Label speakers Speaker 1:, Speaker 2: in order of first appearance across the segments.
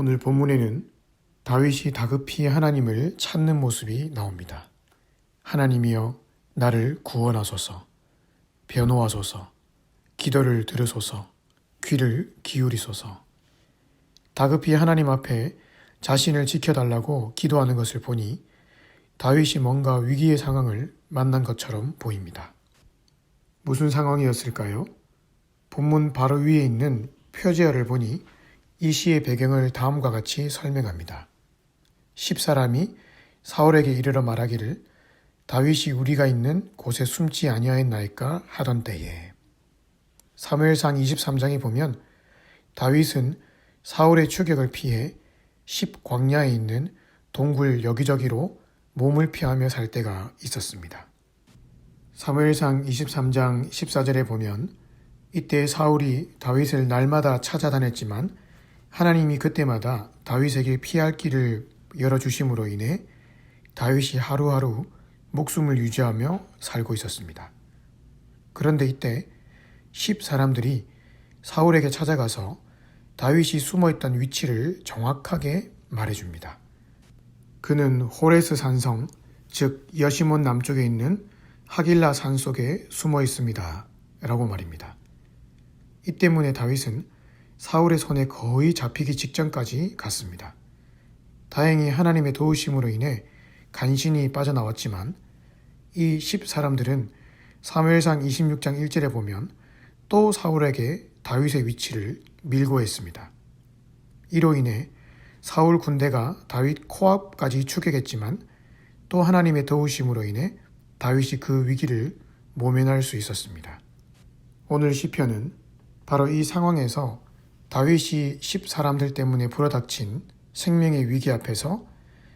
Speaker 1: 오늘 본문에는 다윗이 다급히 하나님을 찾는 모습이 나옵니다. 하나님이여 나를 구원하소서, 변호하소서, 기도를 들으소서, 귀를 기울이소서. 다급히 하나님 앞에 자신을 지켜달라고 기도하는 것을 보니 다윗이 뭔가 위기의 상황을 만난 것처럼 보입니다. 무슨 상황이었을까요? 본문 바로 위에 있는 표제어를 보니 이 시의 배경을 다음과 같이 설명합니다. 10사람이 사울에게 이르러 말하기를 다윗이 우리가 있는 곳에 숨지 아니하였나이까 하던 때에. 사무엘상 23장에 보면 다윗은 사울의 추격을 피해 10광야에 있는 동굴 여기저기로 몸을 피하며 살 때가 있었습니다. 사무엘상 23장 14절에 보면 이때 사울이 다윗을 날마다 찾아다녔지만 하나님이 그때마다 다윗에게 피할 길을 열어주심으로 인해 다윗이 하루하루 목숨을 유지하며 살고 있었습니다. 그런데 이때 10사람들이 사울에게 찾아가서 다윗이 숨어있던 위치를 정확하게 말해줍니다. 그는 호레스 산성, 즉 여시몬 남쪽에 있는 하길라 산 속에 숨어 있습니다. 라고 말입니다. 이 때문에 다윗은 사울의 손에 거의 잡히기 직전까지 갔습니다. 다행히 하나님의 도우심으로 인해 간신히 빠져나왔지만 이 10사람들은 사무엘상 26장 1절에 보면 또 사울에게 다윗의 위치를 밀고 했습니다. 이로 인해 사울 군대가 다윗 코앞까지 추격했지만 또 하나님의 도우심으로 인해 다윗이 그 위기를 모면할 수 있었습니다. 오늘 시편은 바로 이 상황에서 다윗이 10사람들 때문에 불어닥친 생명의 위기 앞에서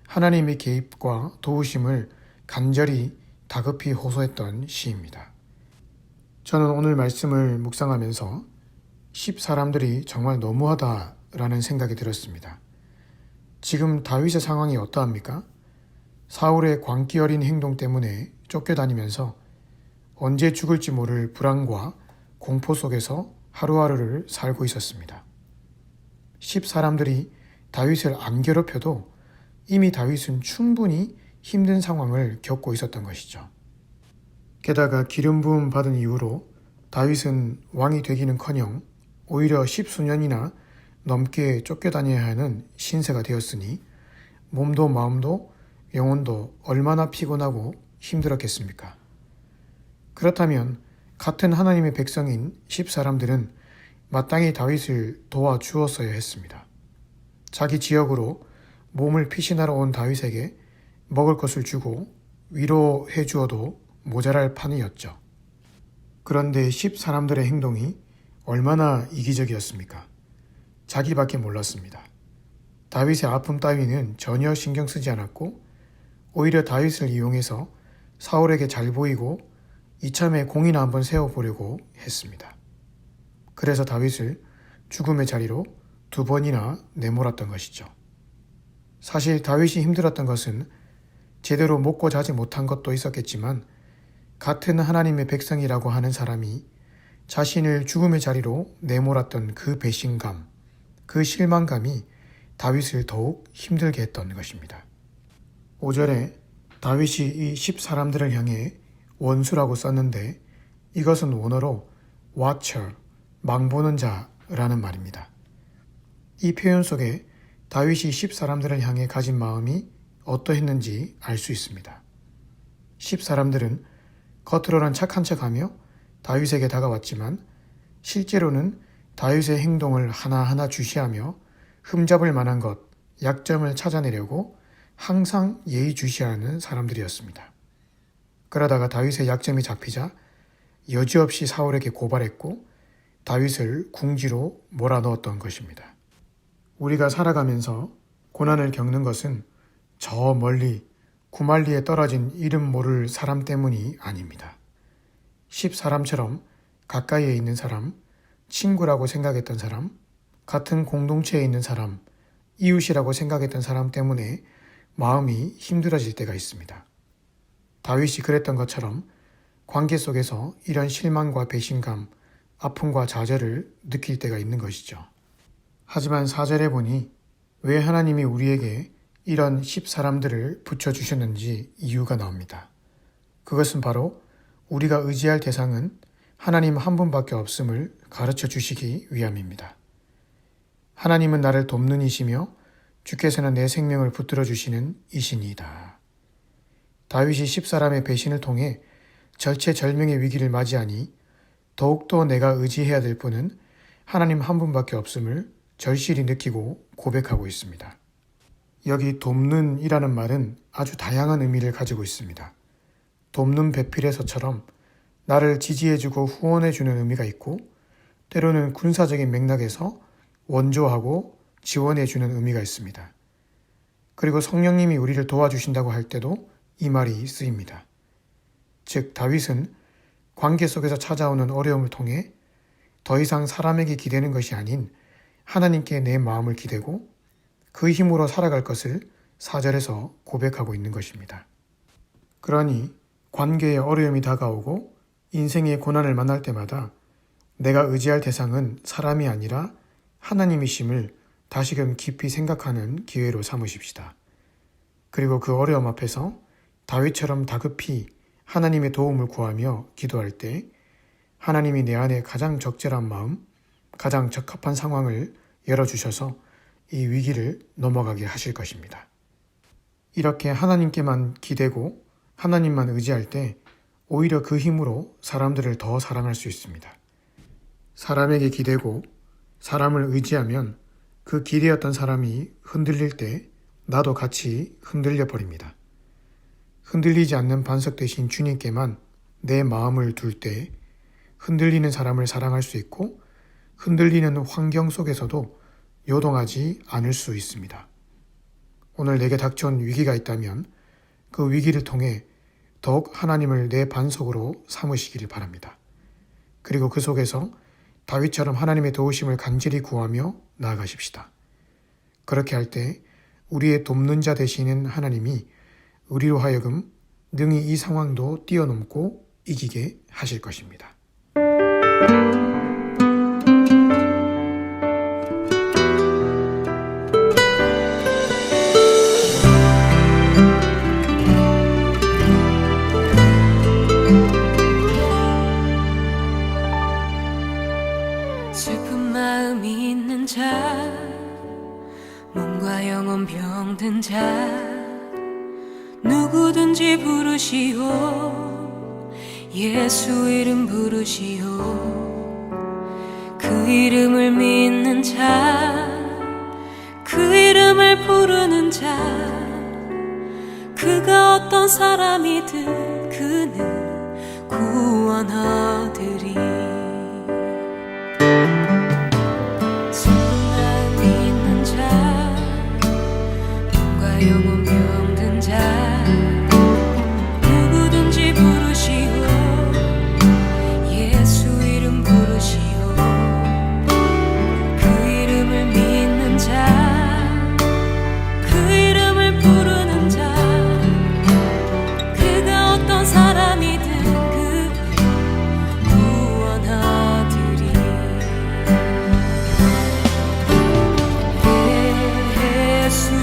Speaker 1: 하나님의 개입과 도우심을 간절히 다급히 호소했던 시입니다. 저는 오늘 말씀을 묵상하면서 10사람들이 정말 너무하다라는 생각이 들었습니다. 지금 다윗의 상황이 어떠합니까? 사울의 광기 어린 행동 때문에 쫓겨다니면서 언제 죽을지 모를 불안과 공포 속에서 하루하루를 살고 있었습니다. 10사람들이 다윗을 안 괴롭혀도 이미 다윗은 충분히 힘든 상황을 겪고 있었던 것이죠. 게다가 기름 부음 받은 이후로 다윗은 왕이 되기는커녕 오히려 10수년이나 넘게 쫓겨다녀야 하는 신세가 되었으니 몸도 마음도 영혼도 얼마나 피곤하고 힘들었겠습니까? 그렇다면 같은 하나님의 백성인 10사람들은 마땅히 다윗을 도와주었어야 했습니다. 자기 지역으로 몸을 피신하러 온 다윗에게 먹을 것을 주고 위로해 주어도 모자랄 판이었죠. 그런데 10사람들의 행동이 얼마나 이기적이었습니까? 자기밖에 몰랐습니다. 다윗의 아픔 따위는 전혀 신경 쓰지 않았고 오히려 다윗을 이용해서 사울에게 잘 보이고 이참에 공이나 한번 세워보려고 했습니다. 그래서 다윗을 죽음의 자리로 2번이나 내몰았던 것이죠. 사실 다윗이 힘들었던 것은 제대로 먹고 자지 못한 것도 있었겠지만 같은 하나님의 백성이라고 하는 사람이 자신을 죽음의 자리로 내몰았던 그 배신감, 그 실망감이 다윗을 더욱 힘들게 했던 것입니다. 5절에 다윗이 이 10사람들을 향해 원수라고 썼는데 이것은 원어로 watcher, 망보는 자라는 말입니다. 이 표현 속에 다윗이 10사람들을 향해 가진 마음이 어떠했는지 알 수 있습니다. 10사람들은 겉으로는 착한 척하며 다윗에게 다가왔지만 실제로는 다윗의 행동을 하나하나 주시하며 흠잡을 만한 것, 약점을 찾아내려고 항상 예의주시하는 사람들이었습니다. 그러다가 다윗의 약점이 잡히자 여지없이 사울에게 고발했고 다윗을 궁지로 몰아넣었던 것입니다. 우리가 살아가면서 고난을 겪는 것은 저 멀리 구말리에 떨어진 이름 모를 사람 때문이 아닙니다. 10사람처럼 가까이에 있는 사람, 친구라고 생각했던 사람, 같은 공동체에 있는 사람, 이웃이라고 생각했던 사람 때문에 마음이 힘들어질 때가 있습니다. 다윗이 그랬던 것처럼 관계 속에서 이런 실망과 배신감, 아픔과 좌절을 느낄 때가 있는 것이죠. 하지만 4절에 보니 왜 하나님이 우리에게 이런 10사람들을 붙여주셨는지 이유가 나옵니다. 그것은 바로 우리가 의지할 대상은 하나님 한 분밖에 없음을 가르쳐 주시기 위함입니다. 하나님은 나를 돕는 이시며 주께서는 내 생명을 붙들어 주시는 이신이다. 다윗이 10사람의 배신을 통해 절체절명의 위기를 맞이하니 더욱더 내가 의지해야 될 분은 하나님 한 분밖에 없음을 절실히 느끼고 고백하고 있습니다. 여기 돕는 이라는 말은 아주 다양한 의미를 가지고 있습니다. 돕는 배필에서처럼 나를 지지해주고 후원해주는 의미가 있고, 때로는 군사적인 맥락에서 원조하고 지원해주는 의미가 있습니다. 그리고 성령님이 우리를 도와주신다고 할 때도 이 말이 쓰입니다. 즉, 다윗은 관계 속에서 찾아오는 어려움을 통해 더 이상 사람에게 기대는 것이 아닌 하나님께 내 마음을 기대고 그 힘으로 살아갈 것을 4절에서 고백하고 있는 것입니다. 그러니 관계에 어려움이 다가오고 인생의 고난을 만날 때마다 내가 의지할 대상은 사람이 아니라 하나님이심을 다시금 깊이 생각하는 기회로 삼으십시다. 그리고 그 어려움 앞에서 다윗처럼 다급히 하나님의 도움을 구하며 기도할 때 하나님이 내 안에 가장 적절한 마음, 가장 적합한 상황을 열어주셔서 이 위기를 넘어가게 하실 것입니다. 이렇게 하나님께만 기대고 하나님만 의지할 때 오히려 그 힘으로 사람들을 더 사랑할 수 있습니다. 사람에게 기대고 사람을 의지하면 그 기대었던 사람이 흔들릴 때 나도 같이 흔들려 버립니다. 흔들리지 않는 반석 대신 주님께만 내 마음을 둘 때 흔들리는 사람을 사랑할 수 있고 흔들리는 환경 속에서도 요동하지 않을 수 있습니다. 오늘 내게 닥쳐온 위기가 있다면 그 위기를 통해 더욱 하나님을 내 반석으로 삼으시기를 바랍니다. 그리고 그 속에서 다윗처럼 하나님의 도우심을 간절히 구하며 나아가십시다. 그렇게 할 때 우리의 돕는 자 되시는 하나님이 우리로 하여금 능히 이 상황도 뛰어넘고 이기게 하실 것입니다.
Speaker 2: 슬픈 마음이 있는 자, 몸과 영혼 병든 자, 누구든지 부르시오. 예수 이름 부르시오. 그 이름을 믿는 자, 그 이름을 부르는 자, 그가 어떤 사람이든 그는 구원하리니. 슬픈 마음이 있는 자, 몸과 영혼 병든 자, 누구든지 부르시오. 예수 이름 부르시오. 그 이름을 믿는 자, 그 이름을 부르는 자, 그가 어떤 사람이든 그 구원하리니. 예수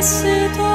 Speaker 2: 그리스도